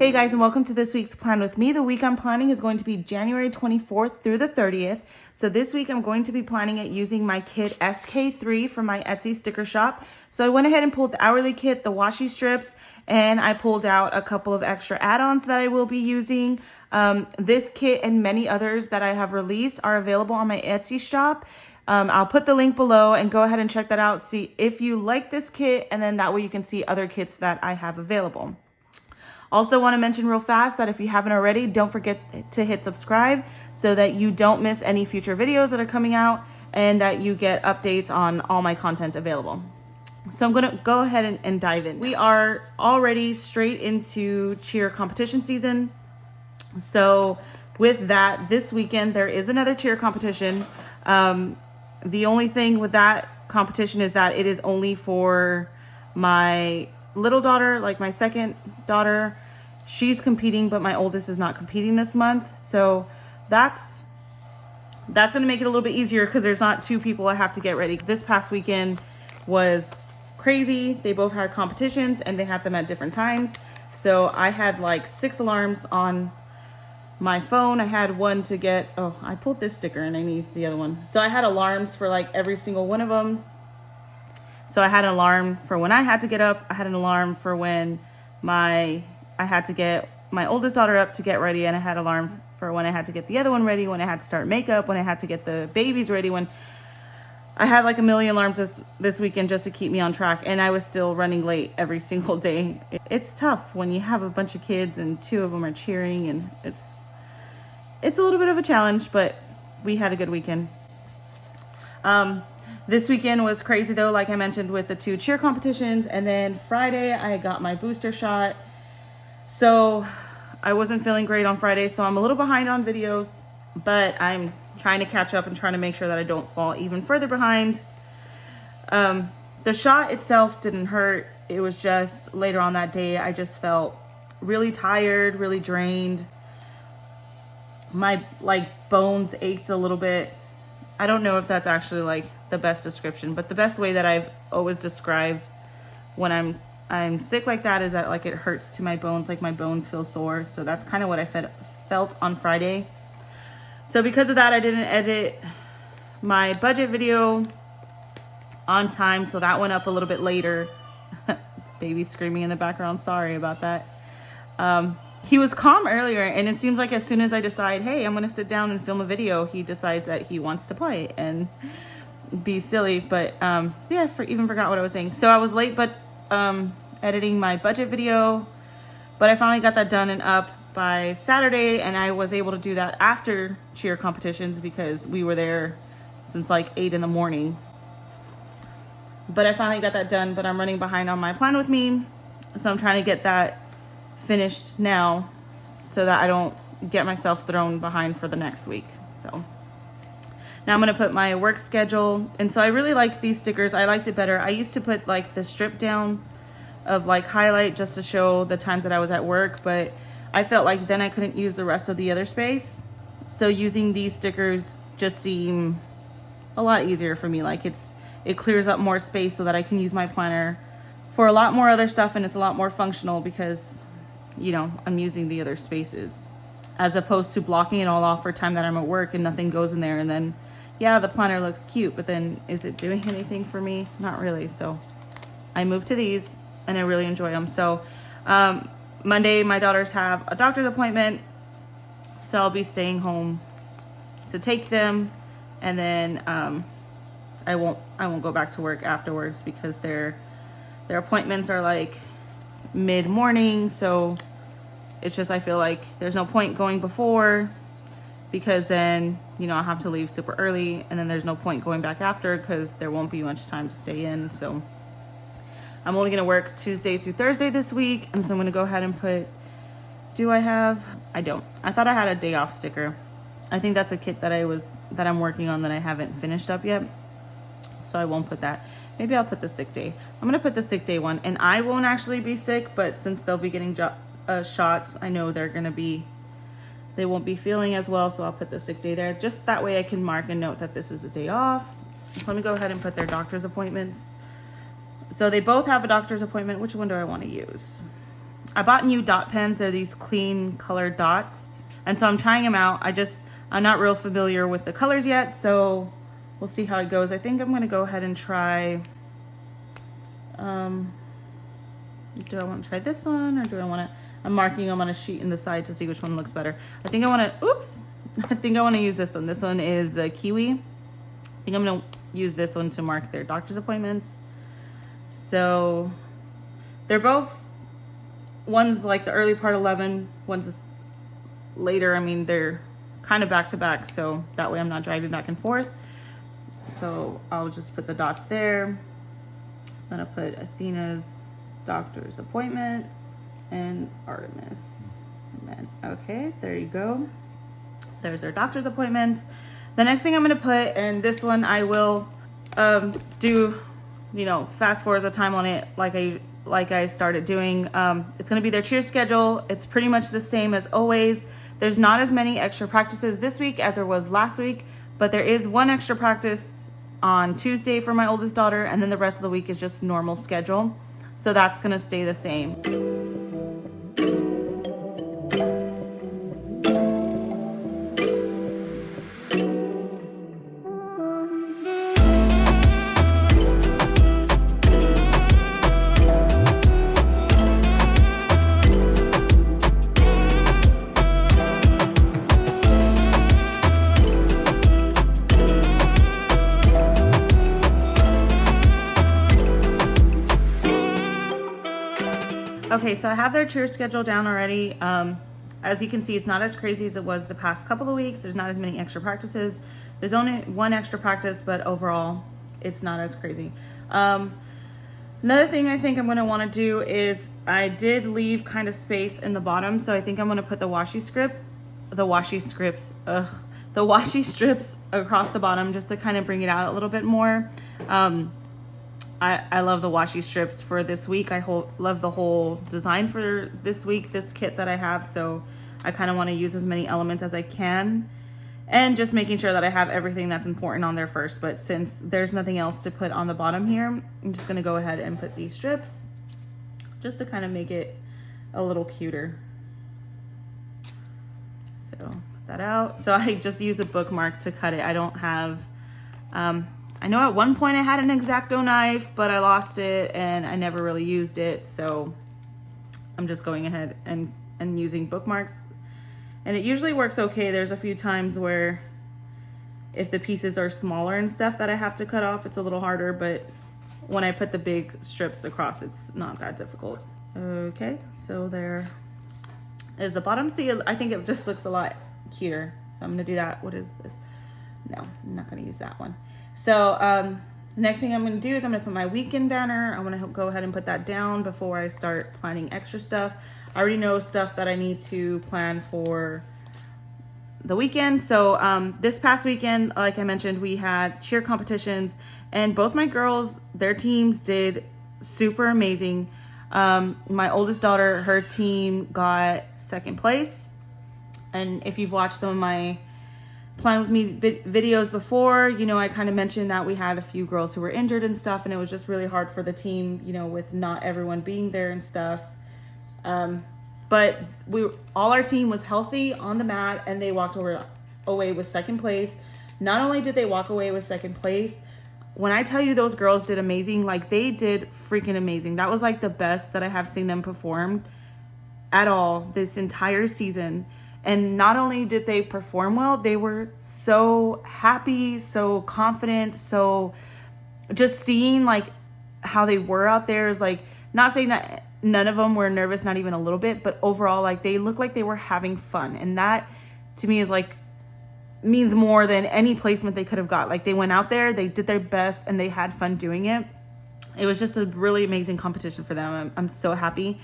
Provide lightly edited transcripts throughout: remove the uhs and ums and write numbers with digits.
Hey guys, and welcome to this week's Plan With Me. The week I'm planning is going to be January 24th through the 30th. So this week I'm going to be planning it using my kit SK3 from my Etsy sticker shop. So I went ahead and pulled the hourly kit, the washi strips, and I pulled out a couple of extra add-ons that I will be using. This kit and many others that I have released are available on my Etsy shop. I'll put the link below and go ahead and check that out. See if you like this kit, and then that way you can see other kits that I have available. Also want to mention real fast that if you haven't already, don't forget to hit subscribe so that you don't miss any future videos that are coming out and that you get updates on all my content available. So I'm going to go ahead and dive in. We are already straight into cheer competition season. So with that, this weekend there is another cheer competition. The only thing with that competition is that it is only for my little daughter, like my second daughter. She's competing, but my oldest is not competing this month. So that's going to make it a little bit easier because there's not two people I have to get ready. This past weekend was crazy. They both had competitions and they had them at different times. So I had like 6 alarms on my phone. I had one to get, oh, I pulled this sticker and I need the other one. So I had alarms for like every single one of them. So I had an alarm for when I had to get up. I had an alarm for when I had to get my oldest daughter up to get ready, and I had an alarm for when I had to get the other one ready, when I had to start makeup, when I had to get the babies ready. When I had like a million alarms this weekend just to keep me on track, and I was still running late every single day. It's tough when you have a bunch of kids and 2 of them are cheering, and it's a little bit of a challenge, but we had a good weekend. This weekend was crazy though, like I mentioned, with the 2 cheer competitions. And then Friday I got my booster shot. So I wasn't feeling great on Friday, so I'm a little behind on videos, but I'm trying to catch up and trying to make sure that I don't fall even further behind. The shot itself didn't hurt. It was just later on that day, I just felt really tired, really drained. My bones ached a little bit. I don't know if that's actually like the best description, but the best way that I've always described when I'm sick like that is that like it hurts to my bones, like my bones feel sore. So that's kind of what I felt on Friday. So because of that, I didn't edit my budget video on time, so that went up a little bit later. Baby screaming in the background, sorry about that. He was calm earlier, and it seems like as soon as I decide, hey, I'm going to sit down and film a video, he decides that he wants to play and be silly. But yeah, even forgot what I was saying. So I was late, but editing my budget video, but I finally got that done and up by Saturday, and I was able to do that after cheer competitions because we were there since like 8 in the morning. But I finally got that done, but I'm running behind on my Plan With Me, so I'm trying to get that finished now so that I don't get myself thrown behind for the next week. So now I'm going to put my work schedule. And so I really like these stickers. I liked it better. I used to put like the strip down of like highlight just to show the times that I was at work, but I felt like then I couldn't use the rest of the other space. So using these stickers just seem a lot easier for me. Like it clears up more space so that I can use my planner for a lot more other stuff, and it's a lot more functional because, you know, I'm using the other spaces as opposed to blocking it all off for time that I'm at work and nothing goes in there. And then, yeah, the planner looks cute, but then is it doing anything for me? Not really. So I moved to these and I really enjoy them. So Monday, my daughters have a doctor's appointment, so I'll be staying home to take them. And then I won't go back to work afterwards because their appointments are like mid-morning, so it's just I feel like there's no point going before because then, you know, I have to leave super early, and then there's no point going back after because there won't be much time to stay in. So I'm only gonna work Tuesday through Thursday this week, and so I'm gonna go ahead and put, I don't. I thought I had a day off sticker. I think that's a kit that I'm working on that I haven't finished up yet, so I won't put that. Maybe I'll put the sick day. I'm gonna put the sick day one, and I won't actually be sick, but since they'll be getting shots, I know they won't be feeling as well, so I'll put the sick day there. Just that way I can mark and note that this is a day off. So let me go ahead and put their doctor's appointments. So they both have a doctor's appointment. Which one do I want to use? I bought new dot pens. They're these clean colored dots. And so I'm trying them out. I'm not real familiar with the colors yet, so we'll see how it goes. I think I'm gonna go ahead and try, do I want to try this one, or do I want to, I'm marking them on a sheet in the side to see which one looks better. I think I want to, oops, I think I want to use this one. This one is the kiwi. I think I'm going to use this one to mark their doctor's appointments. So they're both, one's like the early part 11, one's is later. I mean, they're kind of back to back, so that way I'm not driving back and forth. So I'll just put the dots there. I'm going to put Athena's doctor's appointment and Artemis. Okay, there you go. There's our doctor's appointments. The next thing I'm going to put, and this one I will do, you know, fast forward the time on it like I started doing. It's going to be their cheer schedule. It's pretty much the same as always. There's not as many extra practices this week as there was last week, but there is one extra practice on Tuesday for my oldest daughter, and then the rest of the week is just normal schedule. So that's going to stay the same. Okay, so I have their cheer schedule down already. As you can see, it's not as crazy as it was the past couple of weeks. There's not as many extra practices. There's only one extra practice, but overall, it's not as crazy. Another thing I think I'm going to want to do is I did leave kind of space in the bottom, so I think I'm going to put the washi strips across the bottom just to kind of bring it out a little bit more. I love the washi strips for this week. I love the whole design for this week, this kit that I have. So I kind of want to use as many elements as I can, and just making sure that I have everything that's important on there first. But since there's nothing else to put on the bottom here, I'm just going to go ahead and put these strips just to kind of make it a little cuter. So put that out. So I just use a bookmark to cut it. I don't have, I know at one point I had an X-Acto knife, but I lost it and I never really used it. So I'm just going ahead and using bookmarks. And it usually works okay. There's a few times where if the pieces are smaller and stuff that I have to cut off, it's a little harder. But when I put the big strips across, it's not that difficult. Okay, so there is the bottom. See, I think it just looks a lot cuter. So I'm gonna do that. What is this? No, I'm not gonna use that one. So the next thing I'm going to do is I'm going to put my weekend banner. I'm going to go ahead and put that down before I start planning extra stuff. I already know stuff that I need to plan for the weekend. So this past weekend, like I mentioned, we had cheer competitions, and both my girls, their teams did super amazing. My oldest daughter, her team got second place. And if you've watched some of my Plan With Me videos before, you know, I kind of mentioned that we had a few girls who were injured and stuff, and it was just really hard for the team, you know, with not everyone being there and stuff. But all our team was healthy on the mat, and they walked away with second place. Not only did they walk away with second place, when I tell you those girls did amazing, like they did freaking amazing. That was like the best that I have seen them perform at all this entire season. And not only did they perform well, they were so happy, so confident, so just seeing like how they were out there is like, not saying that none of them were nervous, not even a little bit, but overall, like they looked like they were having fun. And that to me is like, means more than any placement they could have got. Like they went out there, they did their best, and they had fun doing it. It was just a really amazing competition for them. I'm so happy.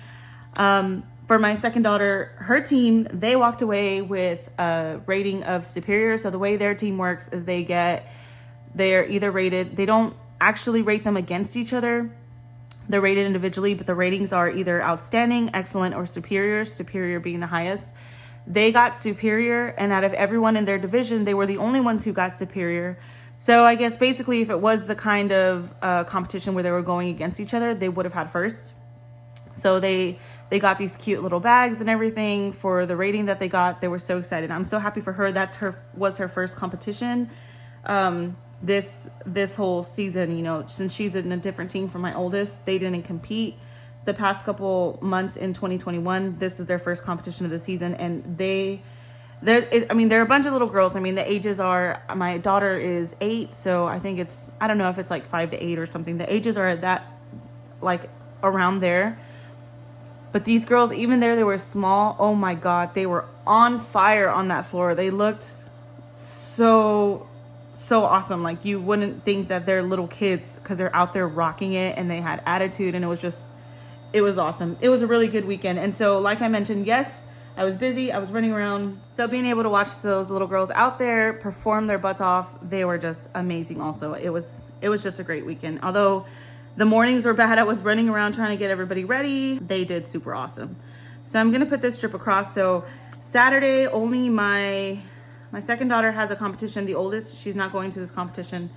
For my second daughter, her team, they walked away with a rating of superior. So the way their team works is they're either rated, they don't actually rate them against each other. They're rated individually, but the ratings are either outstanding, excellent, or superior, superior being the highest. They got superior, and out of everyone in their division, they were the only ones who got superior. So I guess basically if it was the kind of competition where they were going against each other, they would have had first. So they got these cute little bags and everything for the rating that they got. They were so excited. I'm so happy for her. Was her first competition this whole season. You know, since she's in a different team from my oldest, they didn't compete the past couple months in 2021. This is their first competition of the season, and they're a bunch of little girls. I mean, the ages are, my daughter is 8, so I think I don't know if it's like 5 to 8 or something. The ages are that, like, around there. But these girls, even there, they were small. Oh my God, they were on fire on that floor. They looked so awesome. Like, you wouldn't think that they're little kids because they're out there rocking it, and they had attitude, and it was awesome. It was a really good weekend. And so, like I mentioned, yes, I was busy. I was running around. So being able to watch those little girls out there perform their butts off, they were just amazing also. It was just a great weekend. Although the mornings were bad, I was running around trying to get everybody ready. They did super awesome. So I'm going to put this strip across. So Saturday, only my second daughter has a competition. The oldest, she's not going to this competition.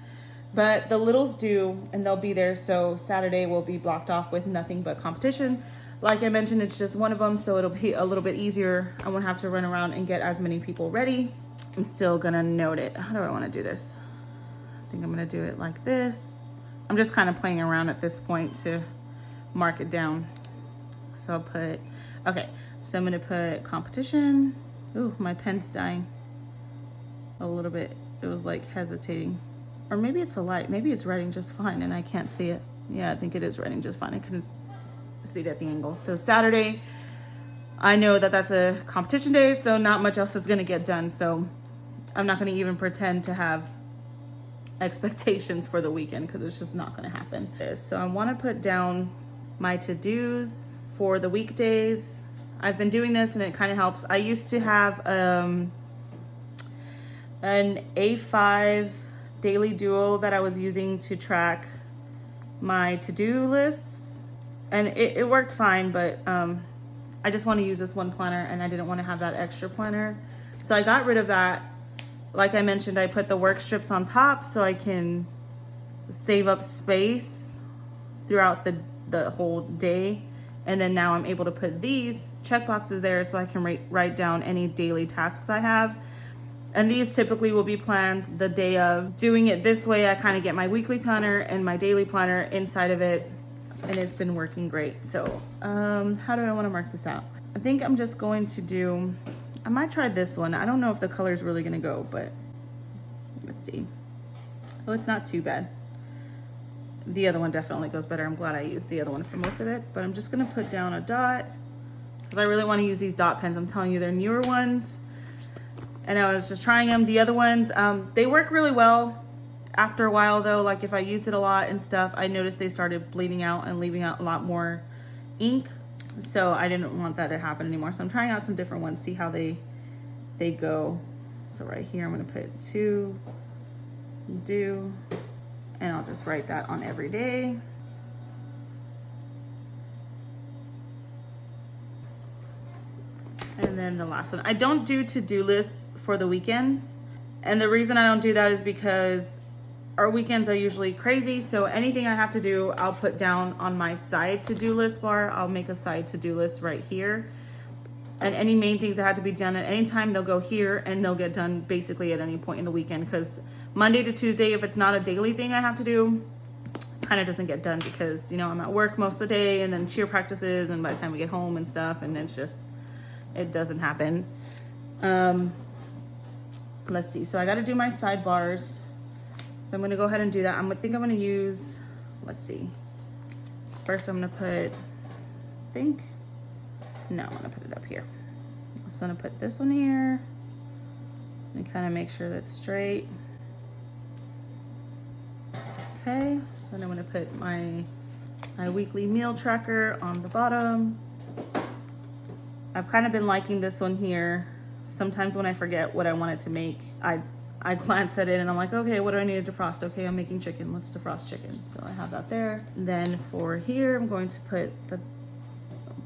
But the littles do, and they'll be there. So Saturday will be blocked off with nothing but competition. Like I mentioned, it's just one of them, so it'll be a little bit easier. I won't have to run around and get as many people ready. I'm still gonna note it. How do I wanna do this? I think I'm gonna do it like this. I'm just kind of playing around at this point to mark it down. So I'll put, okay, so I'm gonna put competition. Ooh, my pen's dying a little bit. It was like hesitating. Or maybe it's a light, maybe it's writing just fine and I can't see it. Yeah, I think it is writing just fine. I couldn't see it at the angle. So Saturday, I know that that's a competition day, so not much else is gonna get done. So I'm not gonna even pretend to have expectations for the weekend because it's just not gonna happen. So I wanna put down my to-dos for the weekdays. I've been doing this and it kind of helps. I used to have an A5 daily duo that I was using to track my to-do lists. And it worked fine, but I just want to use this one planner and I didn't want to have that extra planner. So I got rid of that. Like I mentioned, I put the work strips on top so I can save up space throughout the whole day. And then now I'm able to put these check boxes there so I can write down any daily tasks I have. And these typically will be planned the day of. Doing it this way, I kind of get my weekly planner and my daily planner inside of it. And it's been working great. So how do I want to mark this out? I think I'm just going to do, I might try this one. I don't know if the color is really going to go, but let's see. Oh, it's not too bad. The other one definitely goes better. I'm glad I used the other one for most of it, but I'm just going to put down a dot because I really want to use these dot pens. I'm telling you, they're newer ones and I was just trying them. The other ones, they work really well. After a while though, like if I used it a lot and stuff, I noticed they started bleeding out and leaving out a lot more ink. So I didn't want that to happen anymore. So I'm trying out some different ones, see how they go. So right here, I'm gonna put to do, and I'll just write that on every day. And then the last one, I don't do to-do lists for the weekends. And the reason I don't do that is because our weekends are usually crazy, so anything I have to do, I'll put down on my side to-do list bar. I'll make a side to-do list right here. And any main things that have to be done at any time, they'll go here and they'll get done basically at any point in the weekend, because Monday to Tuesday, if it's not a daily thing I have to do, kind of doesn't get done because, you know, I'm at work most of the day and then cheer practices and by the time we get home and stuff, and it's just, it doesn't happen. Let's see, so I got to do my sidebars. So I'm gonna go ahead and do that. I think I'm gonna use, let's see. First I'm gonna put, I'm gonna put it up here. So I'm gonna put this one here and kind of make sure that's straight. Okay, then I'm gonna put my weekly meal tracker on the bottom. I've kind of been liking this one here. Sometimes when I forget what I wanted to make, I glance at it and I'm like, okay, what do I need to defrost? Okay, I'm making chicken, let's defrost chicken. So I have that there. And then for here, I'm going to put the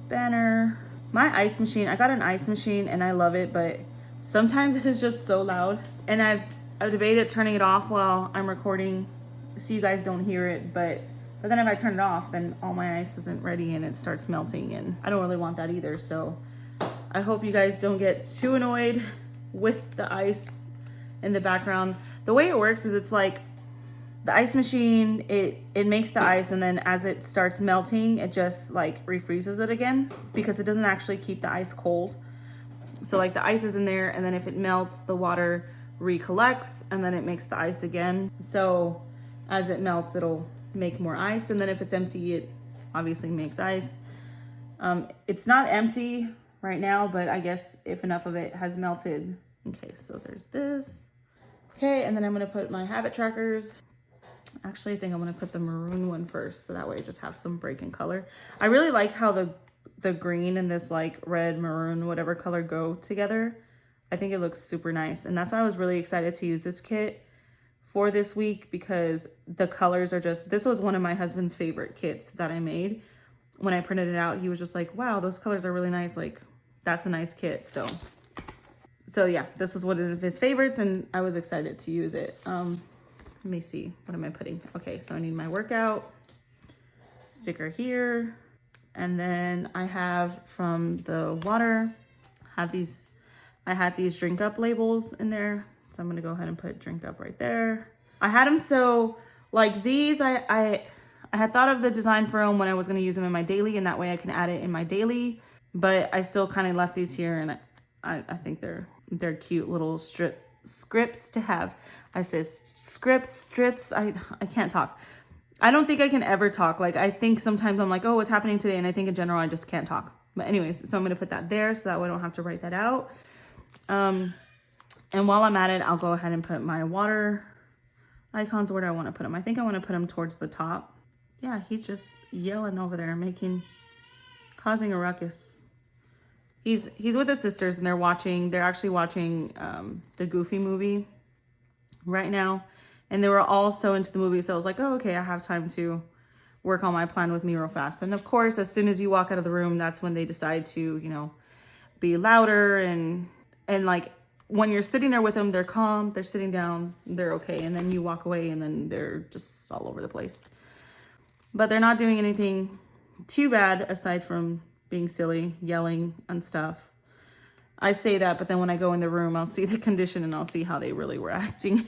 banner. My ice machine, I got an ice machine and I love it, but sometimes it is just so loud. And I've debated turning it off while I'm recording so you guys don't hear it, but But then if I turn it off, then all my ice isn't ready and it starts melting, and I don't really want that either. So I hope you guys don't get too annoyed with the ice in the background. The way it works is it's like the ice machine, it makes the ice, and then as it starts melting, it just like refreezes it again, because it doesn't actually keep the ice cold. So like the ice is in there, and then if it melts, the water recollects, and then it makes the ice again. So as it melts, it'll make more ice, and then if it's empty, it obviously makes ice. It's not empty right now, but I guess if enough of it has melted. Okay, so there's this. Okay, and then I'm gonna put my habit trackers. Actually, I think I'm gonna put the maroon one first, so that way I just have some break in color. I really like how the green and this like red, maroon, whatever color go together. I think it looks super nice, and that's why I was really excited to use this kit for this week, because the colors are just, this was one of my husband's favorite kits that I made. When I printed it out, he was just like, wow, those colors are really nice. Like, that's a nice kit. So yeah, this was one of his favorites, and I was excited to use it. Let me see, what am I putting? Okay, so I need my workout sticker here. And then I have from the water, I had these drink up labels in there. So I'm gonna go ahead and put drink up right there. I had them so like these, I had thought of the design for them when I was gonna use them in my daily, and that way I can add it in my daily, but I still kind of left these here, and I think they're cute little scripts to have. I said strips, I can't talk. I don't think I can ever talk. Like, I think sometimes I'm like, oh, what's happening today? And I think in general, I just can't talk. But anyways, so I'm going to put that there so that way I don't have to write that out. And while I'm at it, I'll go ahead and put my water icons. Where do I want to put them? I think I want to put them towards the top. Yeah, he's just yelling over there, causing a ruckus. He's with his sisters, and they're actually watching the Goofy movie right now. And they were all so into the movie. So I was like, oh, okay, I have time to work on my plan with me real fast. And of course, as soon as you walk out of the room, that's when they decide to, you know, be louder. And like when you're sitting there with them, they're calm, they're sitting down, they're okay. And then you walk away, and then they're just all over the place. But they're not doing anything too bad aside from being silly, yelling and stuff. I say that, but then when I go in the room, I'll see the condition and I'll see how they really were acting.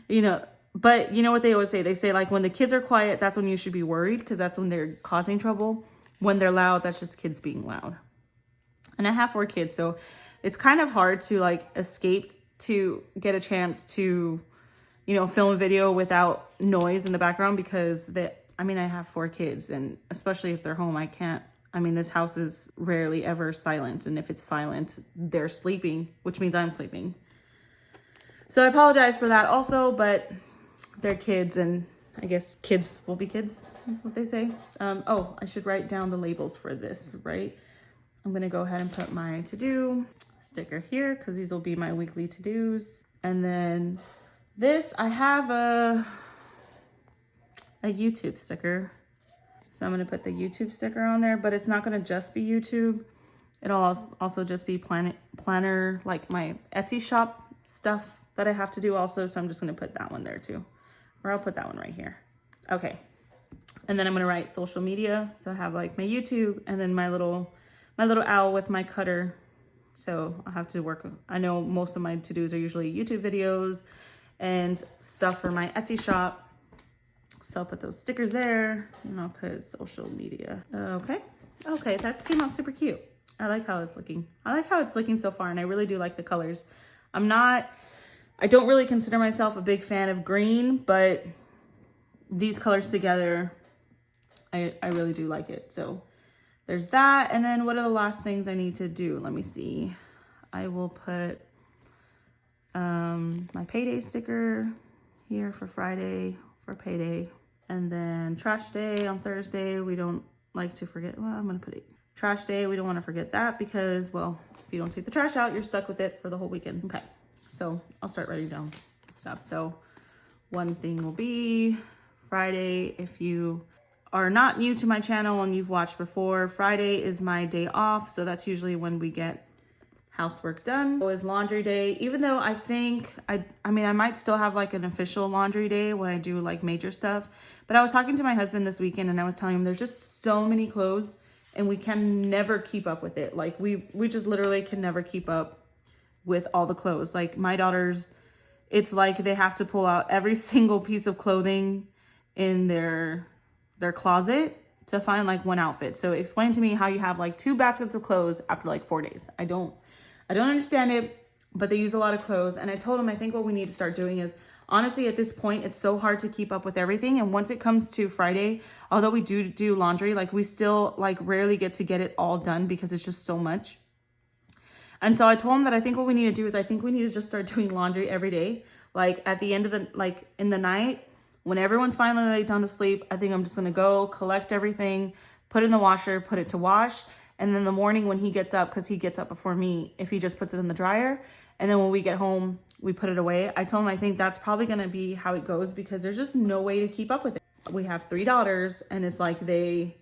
You know, but you know what they always say? They say, like, when the kids are quiet, that's when you should be worried, because that's when they're causing trouble. When they're loud, that's just kids being loud. And I have 4 kids, so it's kind of hard to like escape to get a chance to, you know, film a video without noise in the background, because I have 4 kids, and especially if they're home, this house is rarely ever silent. And if it's silent, they're sleeping, which means I'm sleeping. So I apologize for that also, but they're kids, and I guess kids will be kids, is what they say. Oh, I should write down the labels for this, right? I'm going to go ahead and put my to-do sticker here, because these will be my weekly to-dos. And then this, I have a YouTube sticker. So I'm going to put the YouTube sticker on there, but it's not going to just be YouTube. It'll also just be planner, like my Etsy shop stuff that I have to do also. So I'm just going to put that one there too, or I'll put that one right here. Okay. And then I'm going to write social media. So I have like my YouTube, and then my little owl with my cutter. So I have to work. I know most of my to-dos are usually YouTube videos and stuff for my Etsy shop. So I'll put those stickers there, and I'll put social media. Okay, that came out super cute. I like how it's looking. I like how it's looking so far, and I really do like the colors. I don't really consider myself a big fan of green, but these colors together, I really do like it. So there's that. And then what are the last things I need to do? Let me see. I will put my payday sticker here for Friday for payday. And then trash day on Thursday. We don't like to forget. Well, I'm going to put it trash day. We don't want to forget that, because, well, if you don't take the trash out, you're stuck with it for the whole weekend. Okay. So I'll start writing down stuff. So one thing will be Friday. If you are not new to my channel and you've watched before, Friday is my day off. So that's usually when we get housework done. It was laundry day, even though I think, I might still have like an official laundry day when I do like major stuff. But I was talking to my husband this weekend and I was telling him there's just so many clothes and we can never keep up with it. Like we just literally can never keep up with all the clothes. Like my daughters, it's like they have to pull out every single piece of clothing in their closet to find like one outfit. So explain to me how you have like 2 baskets of clothes after like 4 days. I don't understand it, but they use a lot of clothes. And I told them, I think what we need to start doing is, honestly, at this point, it's so hard to keep up with everything. And once it comes to Friday, although we do laundry, like we still like rarely get to get it all done because it's just so much. And so I told him that I think what we need to do is I think we need to just start doing laundry every day. Like at the end of the, like in the night, when everyone's finally laid down to sleep, I think I'm just gonna go collect everything, put it in the washer, put it to wash. And then the morning when he gets up, because he gets up before me, if he just puts it in the dryer, and then when we get home, we put it away. I told him I think that's probably gonna be how it goes because there's just no way to keep up with it. We have 3 daughters and it's like they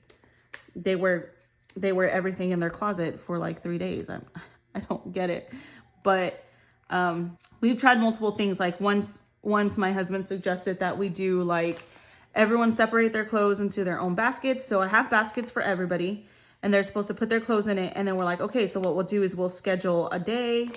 wear everything in their closet for like 3 days. I don't get it. But we've tried multiple things. Like once my husband suggested that we do like everyone separate their clothes into their own baskets. So I have baskets for everybody and they're supposed to put their clothes in it. And then we're like, okay, so what we'll do is we'll schedule a day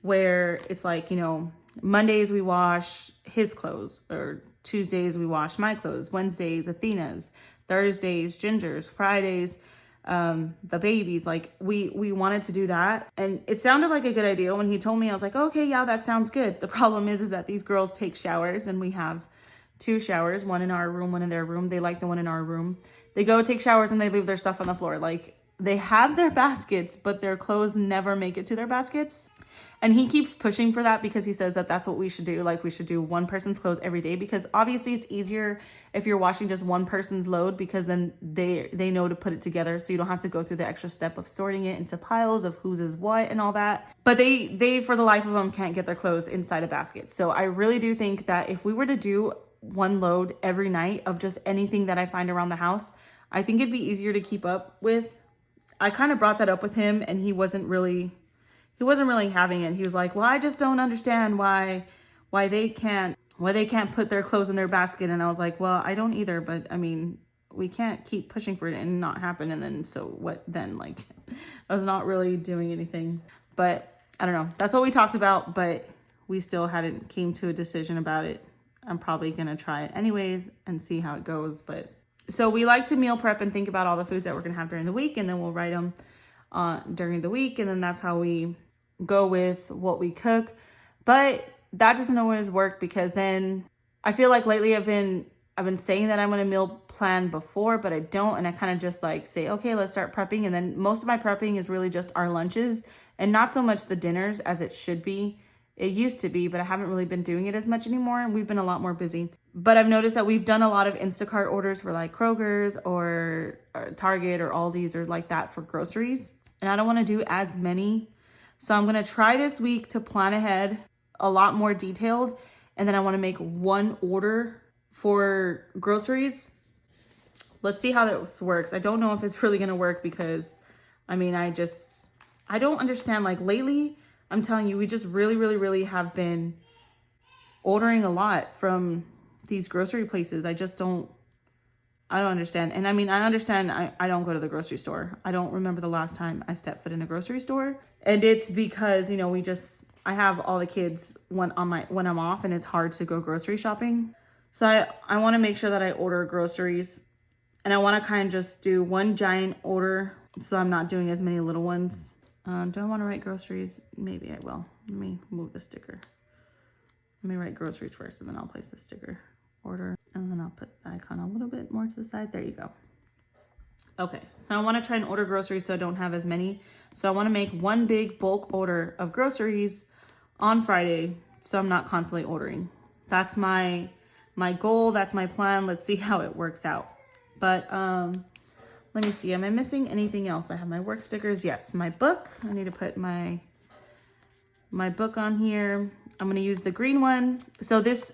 where it's like, you know, Mondays we wash his clothes, or Tuesdays we wash my clothes, Wednesdays Athena's, Thursdays Ginger's, Fridays the babies. Like we wanted to do that, and it sounded like a good idea. When he told me, I was like, okay, yeah, that sounds good. The problem is that these girls take showers, and we have 2 showers, one in our room, one in their room. They like the one in our room. They go take showers and they leave their stuff on the floor. Like they have their baskets, but their clothes never make it to their baskets. And he keeps pushing for that because he says that that's what we should do. Like we should do one person's clothes every day, because obviously it's easier if you're washing just one person's load, because then they know to put it together. So you don't have to go through the extra step of sorting it into piles of whose is what and all that. But they for the life of them can't get their clothes inside a basket. So I really do think that if we were to do one load every night of just anything that I find around the house, I think it'd be easier to keep up with. I kind of brought that up with him and he wasn't really having it. He was like, well, I just don't understand why they can't put their clothes in their basket. And I was like, well, I don't either, but I mean, we can't keep pushing for it and not happen. And then, so what then? Like, I was not really doing anything, but I don't know. That's what we talked about, but we still hadn't came to a decision about it. I'm probably going to try it anyways and see how it goes. But so we like to meal prep and think about all the foods that we're going to have during the week, and then we'll write them during the week. And then that's how we go with what we cook. But that doesn't always work, because then I feel like lately I've been saying that I'm going to meal plan before, but I don't. And I kind of just like say, okay, let's start prepping. And then most of my prepping is really just our lunches and not so much the dinners as it should be. It used to be, but I haven't really been doing it as much anymore. And we've been a lot more busy. But I've noticed that we've done a lot of Instacart orders for like Kroger's or Target or Aldi's or like that for groceries. And I don't want to do as many. So I'm going to try this week to plan ahead a lot more detailed. And then I want to make one order for groceries. Let's see how this works. I don't know if it's really going to work, because I mean, I don't understand. Like lately, I'm telling you, we just really have been ordering a lot from these grocery places. I don't understand. And I mean, I understand I don't go to the grocery store. I don't remember the last time I stepped foot in a grocery store. And it's because, you know, I have all the kids when I'm off, and it's hard to go grocery shopping. So I want to make sure that I order groceries, and I want to kind of just do one giant order, so I'm not doing as many little ones. Do I want to write groceries? Maybe I will. Let me move the sticker. Let me write groceries first, and then I'll place the sticker. Order, and then I'll put the icon a little bit more to the side. There you go. Okay, so I want to try and order groceries so I don't have as many. So I want to make one big bulk order of groceries on Friday, so I'm not constantly ordering. That's my goal. That's my plan. Let's see how it works out. But let me see. Am I missing anything else? I have my work stickers. Yes, my book. I need to put my book on here. I'm going to use the green one. So this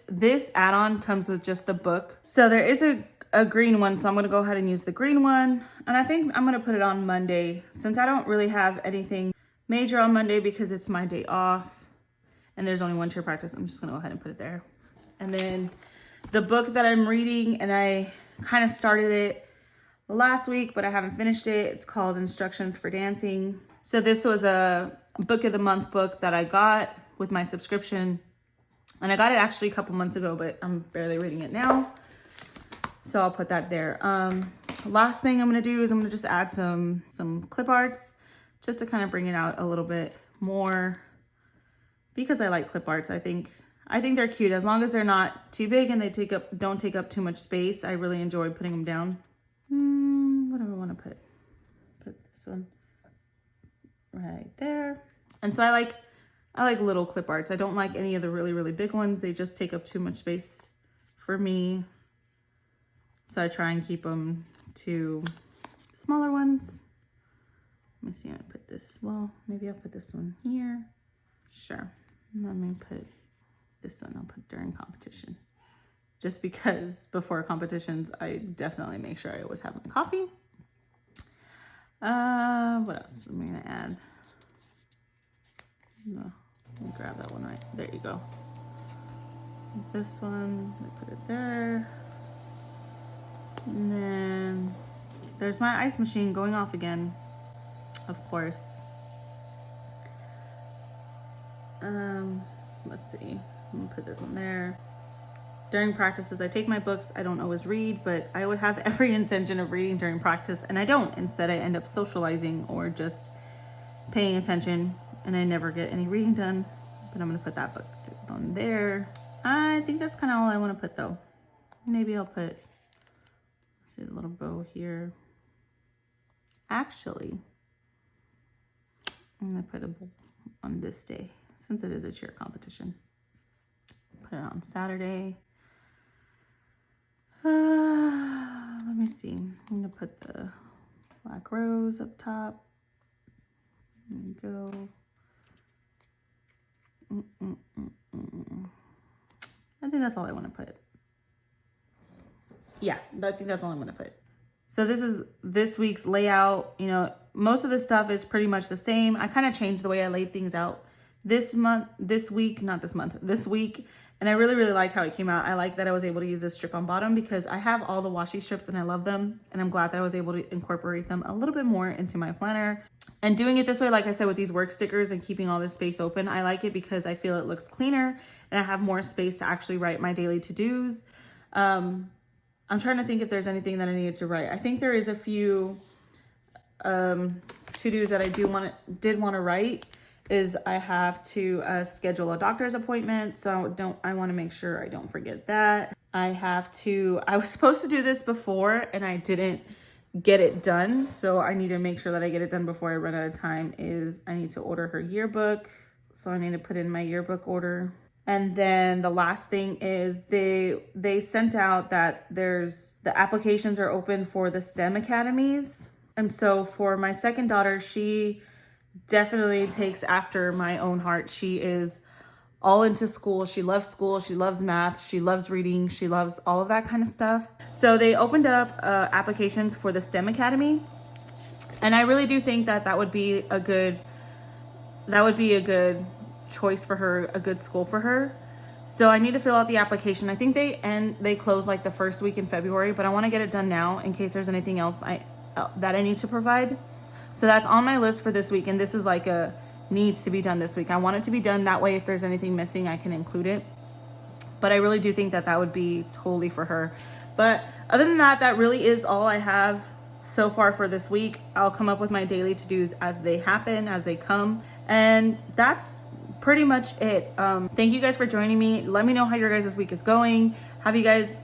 add-on comes with just the book. So there is a green one. So I'm going to go ahead and use the green one. And I think I'm going to put it on Monday, since I don't really have anything major on Monday because it's my day off and there's only one cheer practice. I'm just gonna go ahead and put it there. And then the book that I'm reading, and I kind of started it last week, but I haven't finished it. It's called Instructions for Dancing. So this was a book of the month book that I got with my subscription. And I got it actually a couple months ago, but I'm barely reading it now. So I'll put that there. Last thing I'm gonna do is I'm gonna just add some clip arts just to kind of bring it out a little bit more because I like clip arts. I think they're cute as long as they're not too big and they don't take up too much space. I really enjoy putting them down. What do I want to put? Put this one right there. And so I like little clip arts. I don't like any of the really, really big ones. They just take up too much space for me. So I try and keep them to smaller ones. Let me see, I put this, well, maybe I'll put this one here. Sure. Let me put this one, I'll put during competition. Just because before competitions, I definitely make sure I always have my coffee. What else am I gonna add? No, let me grab that one right, there you go. This one, I put it there. And then there's my ice machine going off again, of course. Let's see, I'm gonna put this one there. During practices, I take my books. I don't always read, but I would have every intention of reading during practice, and I don't. Instead, I end up socializing or just paying attention, and I never get any reading done. But I'm gonna put that book on there. I think that's kind of all I want to put, though. Maybe I'll put, let's see, a little bow here. Actually, I'm gonna put a bow on this day since it is a cheer competition. Put it on Saturday. Let me see. I'm gonna put the black rose up top. There we go. I think that's all I want to put. Yeah, I think that's all I'm gonna put. So this is this week's layout. You know, most of the stuff is pretty much the same. I kind of changed the way I laid things out this week, and I really, really like how it came out. I like that I was able to use this strip on bottom because I have all the washi strips and I love them. And I'm glad that I was able to incorporate them a little bit more into my planner. And doing it this way, like I said, with these work stickers and keeping all this space open, I like it because I feel it looks cleaner and I have more space to actually write my daily to-dos. I'm trying to think if there's anything that I needed to write. I think there is a few to-dos that I did want to write. Is I have to schedule a doctor's appointment. So I want to make sure I don't forget that. I was supposed to do this before and I didn't get it done. So I need to make sure that I get it done before I run out of time. I need to order her yearbook. So I need to put in my yearbook order. And then the last thing is they sent out that the applications are open for the STEM academies. And so for my second daughter, she definitely takes after my own heart. She is all into school. She loves math, she loves reading, she loves all of that kind of stuff. So they opened up applications for the STEM Academy. And I really do think that would be a good choice for her, a good school for her. So I need to fill out the application. I think they close like the first week in February, but I want to get it done now in case there's anything else that I need to provide. So that's on my list for this week. And this is like needs to be done this week. I want it to be done that way. If there's anything missing, I can include it. But I really do think that would be totally for her. But other than that, that really is all I have so far for this week. I'll come up with my daily to-dos as they happen, as they come. And that's pretty much it. Thank you guys for joining me. Let me know how your guys' week is going. Are you guys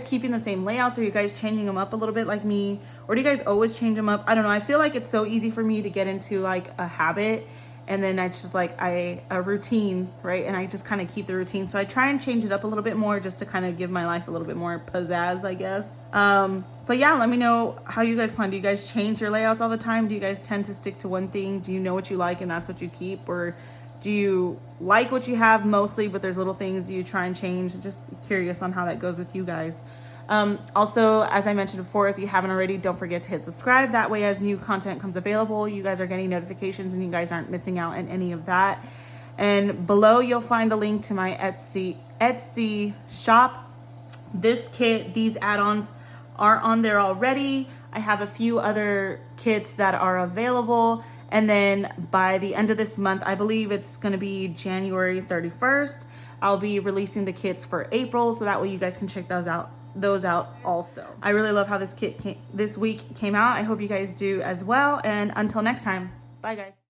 keeping the same layouts? Are you guys changing them up a little bit like me? Or do you guys always change them up? I don't know. I feel like it's so easy for me to get into like a habit and then I just like a routine, right? And I just kind of keep the routine. So I try and change it up a little bit more just to kind of give my life a little bit more pizzazz, I guess. But yeah, let me know how you guys plan. Do you guys change your layouts all the time? Do you guys tend to stick to one thing? Do you know what you like and that's what you keep? Or do you like what you have mostly, but there's little things you try and change? Just curious on how that goes with you guys. Also, as I mentioned before, if you haven't already, don't forget to hit subscribe. That way, as new content comes available, you guys are getting notifications and you guys aren't missing out on any of that. And below, you'll find the link to my Etsy shop. This kit, these add-ons are on there already. I have a few other kits that are available. And then by the end of this month, I believe it's going to be January 31st, I'll be releasing the kits for April. So that way you guys can check those out also. I really love how this kit this week came out. I hope you guys do as well. And until next time, bye guys.